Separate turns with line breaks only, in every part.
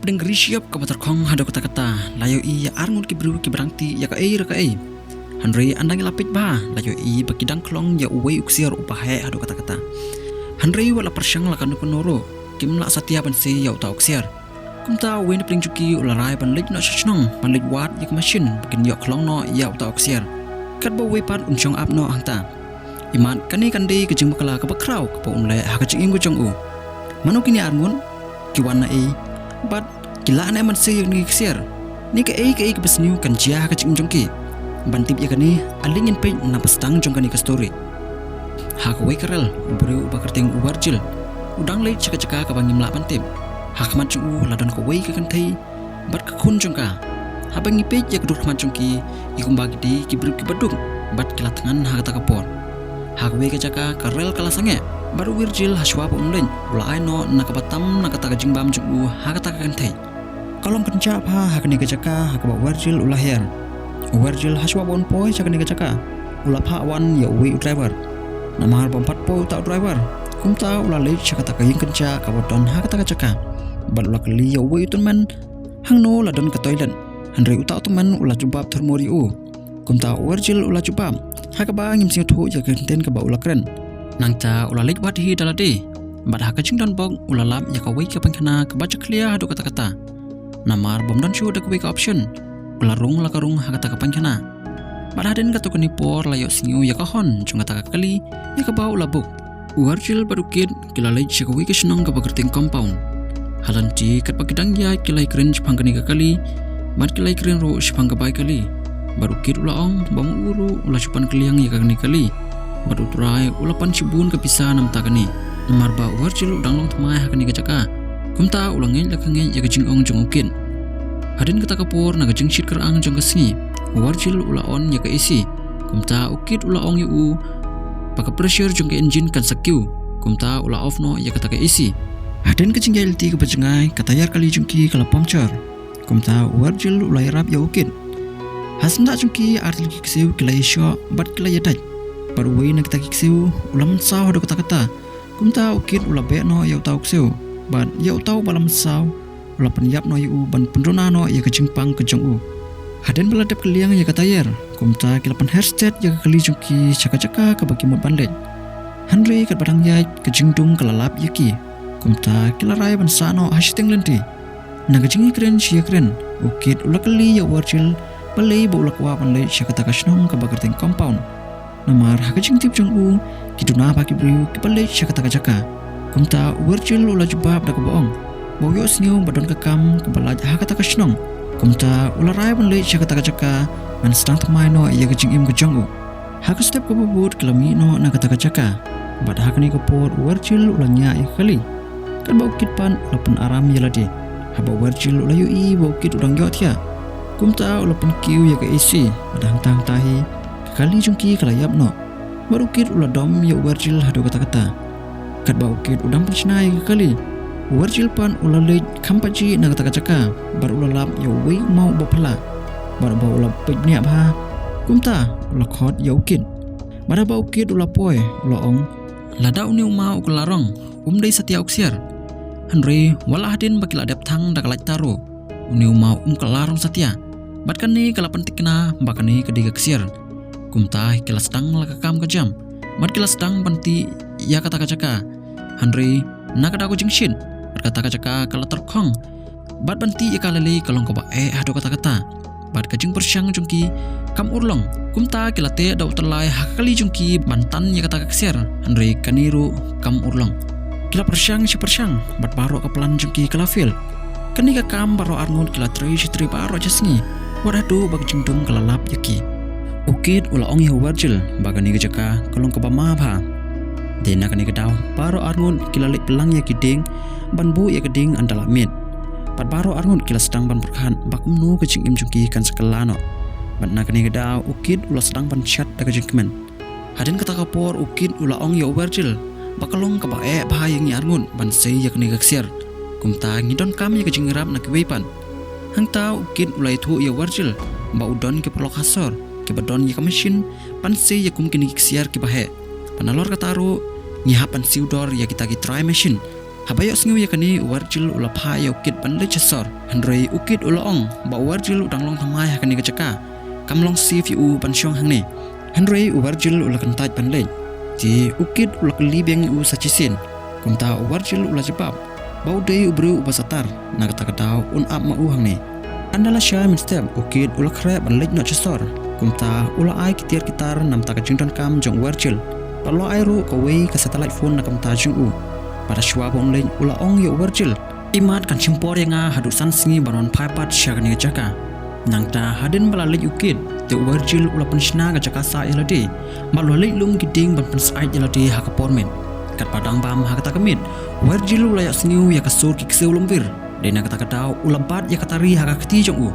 Apdeng grisiap ka batarkhong hado kata-kata layo i ya arngut ki bru ki berangti ya ka ei Henry andang lapit ba layo i bakidang klong ya uwe uksiar upahe hado kata-kata Henry wala persyang lakan penoro kim la satia ban se ya uta uksiar kumta uwe ni pling juki ularai ban lej no shnong ban lej wat ya machine bakin ya klong no ya uta uksiar kat ba uwe pan unchong ap no hangta iman kani kandi kejing bakala ka bakrau ka pa unle ha kejing im gojong u mano kini arngun ki wana e but kila anai man se ni ksiar ni ka e ka besniu kan jia ka ching jongki bantip ya kani alingin pe na pastang jong kani ka story ha ka we karel buru ba kerting uwarjil udang lei chaka ka bangim la bantip ha khaman chung u ladon ka we ka kan thai bat ka khun jong ka ha bangi pe ya ka dur khaman jongki ikum bagi di ki buru ki badung bat kila tangan ha ta ka por ha ka we ka jaka karel kala sange baru wirjil haswa pa umlen ulai no nakabatam nakata jingbam jugu hakata kantai kalong kencap ha hakni kejaka hakaba wirjil ulahir wirjil haswa bon poi sakni kejaka ulapha wan ya wi driver namar bompat po ta driver kumta ulale sakata kayin kenca kabodon hakata kejaka bal ulakli ya wi tunman hangno ladon ka toilet handre uta tuman ula jubab thermori u kumta wirjil ula jubab hakaba ngimsing thu ya kenten ka ba ulakren nangta ulalik wat hi dalade bad ha kajing don bog ulalap ya ka wei ka pangkhana ka baca clear hadu kata-kata namar bom don chu da ka option ularung la karung ha kata ka pangkhana bad haden ka to ni por layo singu ya ka hon chung kata ka kali ya ka ba ulabuk uarjil badukit kilalai cha ka wei ka snong ka bagerting compound halanti kat pagidang ya kilai kren pangkani ka kali mat kilai kren ro spang ka bai kali badukit ulaong bom uru ula chupan kliang ya ka ni kali baru turai ulapan cibun kepisah nam takani marba warjil udang long tmai hakani kajaka kumta ulangin lakangin ya kajing ong jongukin hadin kata kapur na kajing shit kerang jong kasni warjil ulaon ya ka isi kumta ukit ulaong yu paka pressure jong ke engine kan sakyu kumta ula off no ya kata ka isi hadin kajing LT ke bajengai katayar kali jongki kala puncture kumta warjil ulai rap ya ukit hasnda jongki artil ki ksew kilai sho bat kilai yadaj baru wei nak tak kiksiu ulam saw hadu kata-kata kumta ukit ula be no yau tau kiksiu ban yau tau balam saw ula penyap no yu ban pendrona no ya kejingpang kejong u haden beladap keliang ya katayer kumta kilapan hairset ya kali jungki caka-caka ka bagi mot bandej Henry kat badang yai kejingdung kalalap yaki kumta kilarai ban sano hashteng lenti na kejingi keren sia keren ukit ula kali ya warjil balai ba ula kwa bandej syakata kasnong ka bagerting compound namar hakajing tip jong u kiduna bagi bru kipalej syakata kajaka kumta warjil ula jubab da kaboong boyo sinyo badon kakam kabalaj hakata kasnong kumta ula rai ban lej syakata kajaka man stang tmai no ya kajing im kajong u hak step ka bubut kelami no na kata kajaka bad hakni kapor warjil ula nya ya kali kan bau kit pan ula pun aram ya ladi haba warjil ula yu i bau kit udang yot ya kumta ula pun kiu ya ka isi badang tang tahi kali jungki kalayap no baru kit ula dom ya warjil hadu kata-kata kat bau kit udang pencnai kali warjil pan ula lej kampaji na kata-kata baru ula lap ya wei mau bapala baru bau ula pejnia ba kumta ula khot ya ukit baru bau kit ula poi ula ong lada uni mau kelarong dei satia uksiar Henry wala hadin bakila dep thang da kalaj taro uni mau kelarong satia batkan ni kalapan tikna bakani kediga ksiar kumta kilas tang lakakam ke jam mat kilas tang panti ya kata kacaka Henry nakada ko jingshin berkata kacaka kala terkhong bat panti ya kalali kalong ko ba hado kata-kata bat kajing persyang jungki kam urlong kumta kilate dau terlai hakali jungki bantan ya kata kaksiar Henry kaniru kam urlong kila persyang si persyang bat baro kaplan jungki kalafil kani ka kam baro arngun kila tri baro jasngi waradu bag jingdung kalalap yaki ukit ula ong ya warjil bagani kejaka kalong ka bama bha dena kani kedau baro arngun kilalik pelang ya kiding banbu ya keding andala mit pat baro arngun kila sedang ban perkhan bakumnu kecing im jungki kan sekelano batna kani kedau ukit ula sedang ban chat da kejing kemen hadin kata kapor ukit ula ong ya warjil bakalong ka bae bha yang ni arngun ban sei ya kani kaksiar kumta ngidon kam ya kejing rap na keweipan hangta ukit ulai thu ya warjil ba udon ke perlok hasor ke badon ya mesin panse ya kum kini ksiar ke bahe panalor kataru nyihapan siudor ya kita ki try machine Habayok sngiu yakani warjil ula pha ya ukit ban le chasor Henry ukit ula ong ba warjil udang long thamai hakani kachaka kamlong si fi u ban syong hang ni Henry warjil ula kantaj ban le ji ukit ula kli beng u sachisin kumta warjil ula jebab bau dei ubru ubasatar nagata kadau un ap ma u hang ni andala sha min step ukit ula khre ban le no chasor kumta ula ai kitiar kitar nam ta kajington kam jong warjil palo ai ru ko wei ka satellite phone na kamta jung u pada shwa bon lein ula ong yo warjil imat kan chimpor yanga hadu san singi banon paipat syagani jaka nangta hadin bala le ukit te warjil ula penshna ga jaka sa ilade malo le lum giding ban pensai ilade hakapormen kat padang bam hakata kamit warjil ula ya singiu ya kasur kikseu lumbir dena kata kadau ula bat ya katari hakakti jong u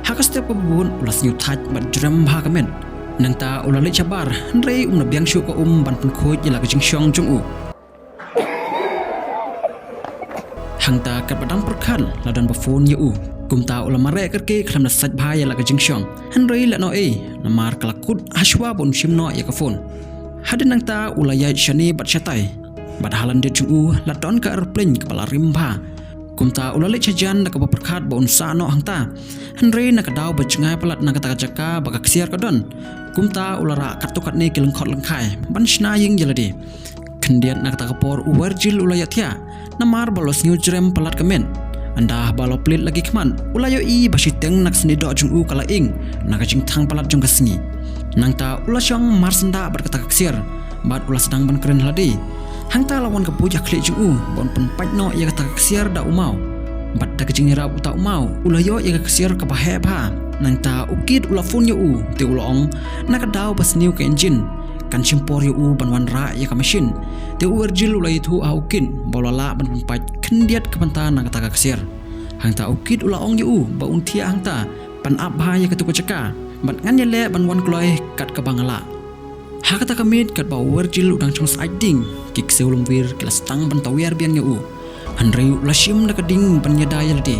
hakastep pabun ula singiu taj bat jram hakamen nangta ula le chabar rei na biang shu ko ban pen khoj ila ka jingshong jong u hangta kat badang perkhan ladan bafon ya u kumta ulama re kerke khlam na saj bhai la ka jingshong Henry la no e namar kalakut ashwa bon shimno ya ka phone hadin nangta ulaya shani bat shatai bad halan de chu la ton ka airplane kepala rimba kumta ulale chajan na ka perkhat bon sa no hangta Henry na ka daw bajngai palat na ka jaka baka ksiar ka don kumta ulara katukat ne kileng khot lengkhai ban shna ying jeladi kendian na ka por warjil ulaya thia namar balos new jrem palat kamen anda balo plit lagi keman ulayo I basiteng nak seni do jung u kala ing nak jing thang palat jung kasngi nangta ulasong marsenda berkata kaksir bat ulas sedang ban keren haladi hangta lawan ke pujak klik jung u bon pen pajno ya kata kaksir da umau bat da kejing rap uta umau ulayo ya kaksir ke bahe ba nangta ukit ulafun yo u te ulong nak daw bas new ke engine kan chimpor yo u ban wan ra ya ka machine te warjil ulai thu aukin bolala ban paj kendiat ke panta na kata kaksir hangta ukit ula ong yo u ba untia hangta pan ap ba ya ketu caka ban ngan yele ban wan kloi kat ke bangala ha kata kamit kat ba warjil udang chung siding kik seulum wir kelas tang ban tawiar biang yo u Henry ula shim na kading ban yada yaldi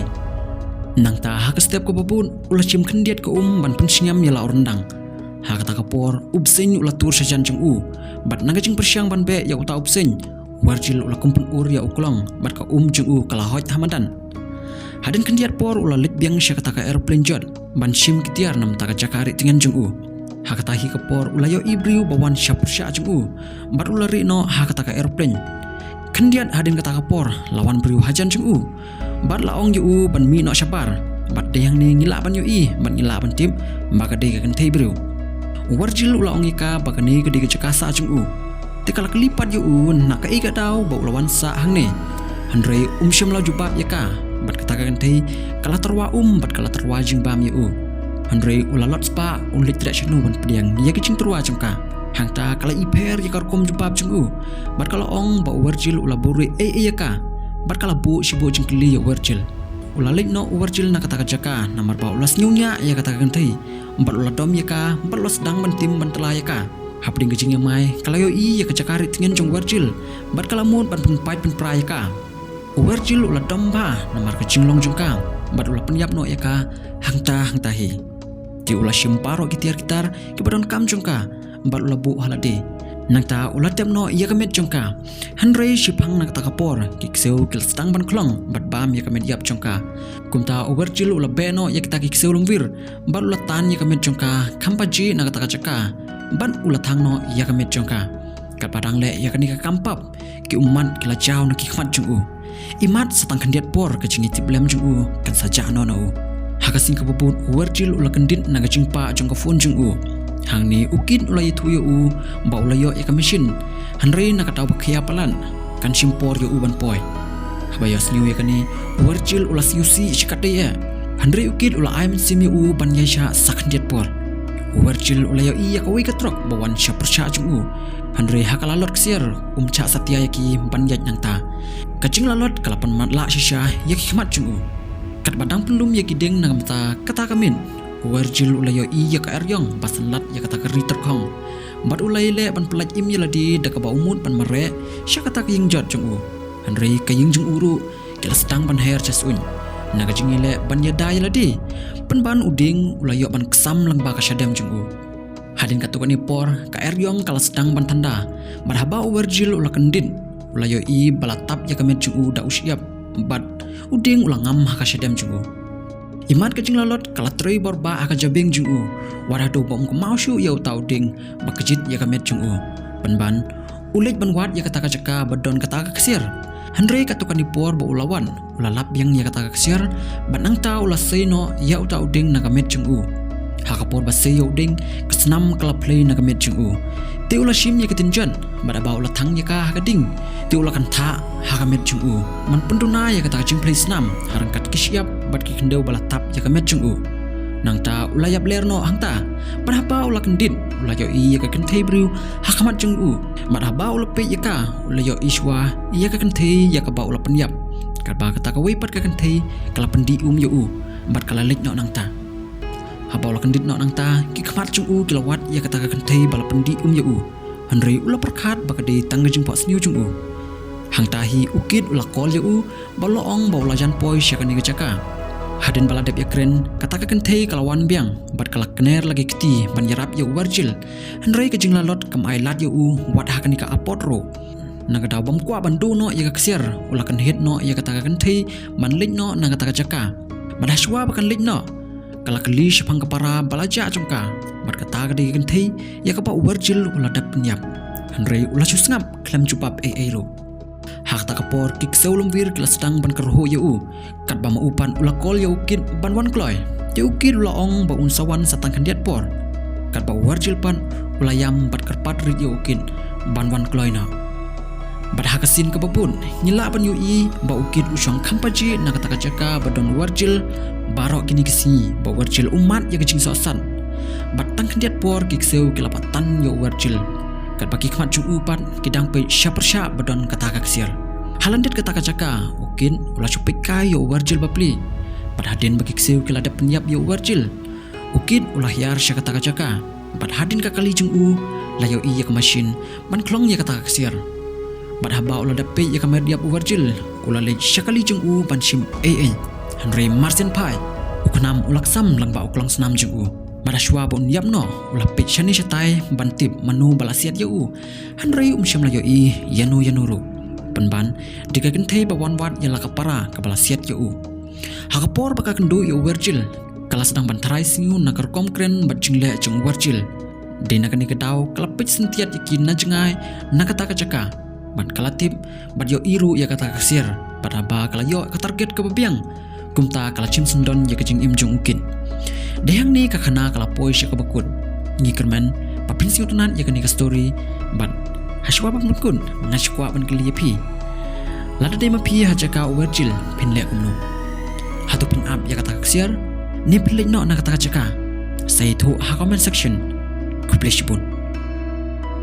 nangta ha ka step ko babun ula shim kendiat ke ban pensiam yala orndang ha kata kapor ubsen ula tur sajan jeng u bat naga jeng persiang ban be ya uta ubsen warjil ula kumpun ur ya uklong bat ka jeng u kala hoj hamadan hadin kendiat por ula lit biang sya kata ka airplane jod ban shim kitiar nam ta jakari tingan jeng u ha kata hi kapor ula yo ibriu bawan sya persya jeng u bat ula ri no ha kata ka airplane kendiat hadin kata kapor lawan briu hajan jeng u bat laong yu u ban mi no syabar bat de yang ni ngila ban yu I ban ngila ban tip maka de ka kentei briu warjil ula ongika bagani gede jaka sa jung u tikala kelipat yu u nak ka iga daw ba ulawan sa hang ne Henry syam la jubab yaka bat katakan tei kala terwa bat kala terwa jing bam yu u Henry ula lot spa lit tidak chnu ban pediang ya kicing terwa jangka hangta kala iper yakar kom jubab jung u bat kala ong ba warjil ula buri yaka bat kala bu sibo jing kli ya warjil ula lit no warjil nak kata jaka namar ba ulas nyunya ya katakan tei empat ula dom yaka empat ula sedang bantim bantela yaka hapding kecing mai kalayo I ya kecakari tingen jong warjil bat kala mut ban penpai penpra yaka warjil ula dom ba namar kecing long jongka bat ula penyap no yaka hangta hi ti ula shimparo kitiar kitar kibadon kam jongka bat ula bu halade nangta ula tem no ya kamet jongka Henry shipang nak takapor kikseu kil stang ban klong bat bam ya kamet yap jongka kumta warjil ula beno ya kita kikseu lungwir bat ula tan ya kamet jongka kampaji nak takacaka ban ula thang no ya kamet jongka kat padang le ya kanika kampap ki umat kila jauh nak kikmat jungu imat satang kandiat por kecing itip lem jungu kan saja no no hakasing kabubut warjil ula kendit nak jingpa jongka phone jungu hang ni ukit ulai tu yo u ba ulai yo ya kamishin Henry nak tahu bakia palan kan simpor yo u ban poi habayos niu ya kani warjil ula siusi shikate ya Henry ukit ula aim sim yo u ban yaisha sakandiat por warjil ula yo iya kawi katrok bawan sya persya jung u Henry hakala lot ksier cha satya yaki ban yaj nangta kacing lalot kalapan matla shisha yaki khmat jung u kat badang pelum yaki deng nagamta kata kamin warjil ulayo iya ka eryong basenlat ya kata keri terkong bat ulai le ban pelaj im yaladi da ka baumut ban mare sya kata ka ying jot jong u Henry ka ying jong uru kila sedang ban hair chasun naga jingile ban yada yaladi ban uding ulayo ban kesam lang ba ka syadam jong u hadin katukani por ka eryong kala sedang ban tanda marhaba warjil ula kendin ulayo i balatap ya kamet jungu da usiap bat uding ulangam hakasyadam jungu. Imat kajing lalot kalatrei borba aka jabeng jungu warado bom kemausu ya utau ding bakejit ya kamet jungu. Penban ulik banwat ya kata jaka badon kata kesir. Handrei katukan dipor ba ulawan ulalap yang ya kata kesir banang ta ulaseno ya utau ding na kamet jungu. Hakapor basay ya uding kesenam kalaplay na kamet jungu. Ti ula shim ya ketinjan badaba ula tang ya ka hakading. Ti ula kanta hakamet jungu. Man penduna ya kata jing play senam harangkat kisyap bat ki kendau balatap ya kamet jungu. Nang ta ula yap lerno hangta badaba ula kendit ula yo i ya ka kentei bru hakamat jungu. Badaba ula pe ya ka ula yo iswa ya ka kentei ya ka ba ula penyap. Kadba kata ka wipat ka kentei kala pendi yo u bat kala lik no nang ta. Haba ula kendit no nang ta ki kamat jungu kilawat ya kata ka kentei bala pendi yo u. Handrei ula perkat bakade tangga jingpok sniu jungu. Hang tahi ukit ula kol ya u baloong ba ula jan poi syakani gejaka. Hadin bala dep ya kren kata ka kentei kalawan biang bat kala kener lagi keti ban yarap ya u warjil. Handrei kejing lalot kam ailat ya u wat hakani ka apot ro. Naga daw bam kwa bandu no ya ka kesir ula kan hit no ya kata ka kentei ban lik no naga kata ka jaka. Madaswa bakan lik no. Kala keli syapang kepara balaja jongka bat kata gede kentei ya kapa warjil ula dap penyap. Handrei ula susngap klam jupap ro. Hak tak kapor kik seulum wir kila sedang ban kerho ya u kat ba maupan ula kol ya ukit ban wan kloy. Ya ukit ula ong ba unsawan satang kandiat por. Kat ba warjil pan ula yam bat kerpat rit ya ukit ban wan kloy na. Bat hakasin ke babun nyela ban yu i ba ukit usyong kampaji na kata jaka badon warjil barok kini kesi ba warjil umat ya kecing sosan. Bat tang kandiat por kik seu kilapatan ya warjil. Kat bagi kemat juu pat kidang pe syaper-syap badon kata kaksir. Halandet kata jaka ukin ula cupik kai yo warjil bapli. Pat hadin bagi kesiu kiladap penyap yo warjil. Ukin ulah yar sya kata jaka. Pat hadin kakali juu layo iya ke masin man klong ya kata kaksir. Pat haba ula dape ya kamer diap warjil ula le syakali juu pan sim Handrei Martian pai ukenam ulaksam lang ba uklang senam juu. Madaswa bon yapno ulah pit shani shatai bantip manu balasiat yau Handrei syam la yoi yanu yanuru penban diga kentei bawan wat yala kapara ka balasiat yau hakapor baka kendu yo warjil kala sedang bantarai singu nakar komkren bat jingle jeng warjil de nakani kedau kelapit sentiat yakin na jengai nakata kacaka ban kalatip bat yo iru ya kata kasir badaba kala yo ka target ke bebiang kumta kala cim sendon ya kejing imjung ukin. Dehang ni kakana kala poi sya kabakut. Ngi kerman papin siu tunan ya kani ka story ban haswa bang mukun ngashkwa ban kili pi. Lada de mapi hajaka warjil pinle kumno. Hatu pin up ya kata kaksiar ni pinle no na kata jaka. Say to ha comment section. Kupleshipun.